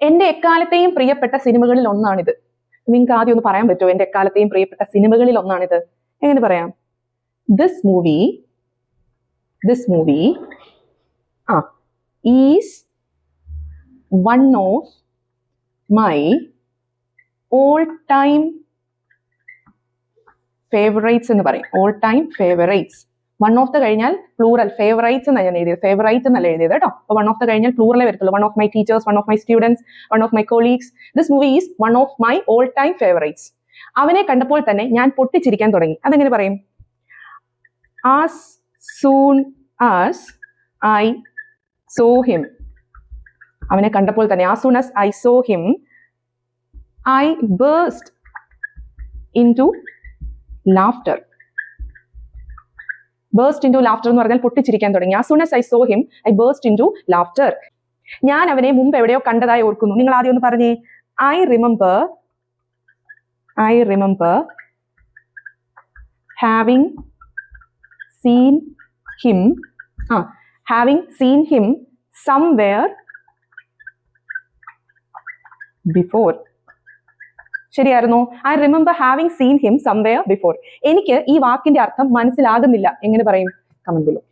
എന്റെ എക്കാലത്തെയും പ്രിയപ്പെട്ട സിനിമകളിൽ ഒന്നാണിത്. നിങ്ങൾക്ക് ആദ്യം ഒന്ന് പറയാൻ പറ്റുമോ എന്റെ എക്കാലത്തെയും പ്രിയപ്പെട്ട സിനിമകളിൽ ഒന്നാണിത്? എങ്ങനെ പറയാം? This movie is one of my all time favourites എന്ന് പറയും. All time favourites. One of the കഴിഞ്ഞാൽ പ്ലൂറൽ, ഫേവറേറ്റ്സ് എന്നാണ് ഞാൻ എഴുതിയത്, ഫേവറേറ്റ് എന്നല്ല എഴുതിയത് കേട്ടോ. അപ്പൊ വൺ ഓഫ് ദ കഴിഞ്ഞാൽ പ്ലൂറലേ വരത്തുള്ളൂ. One of my teachers, one of my students, one of my colleagues. This movie is one of my all time favourites. അവനെ കണ്ടപ്പോൾ തന്നെ ഞാൻ പൊട്ടിച്ചിരിക്കാൻ തുടങ്ങി. അതെങ്ങനെ പറയും? As soon as I saw him. അവനെ കണ്ടപ്പോൾ തന്നെ, as soon as I saw him I burst into laughter. Burst into laughter എന്ന് പറഞ്ഞാൽ പൊട്ടിച്ചിരിക്കാൻ തുടങ്ങി. As soon as I saw him I burst into laughter. ഞാൻ അവനെ മുമ്പ് എവിടെയോ കണ്ടതായി ഓർക്കുന്നു. നിങ്ങൾ ആദ്യം ഒന്ന് പറഞ്ഞേ. I remember having seen him somewhere before. ശരിയായിരുന്നു. I remember having seen him somewhere before. എനിക്ക് ഈ വാക്കിന്റെ അർത്ഥം മനസ്സിലാകുന്നില്ല. എങ്ങനെ പറയും? Comment below.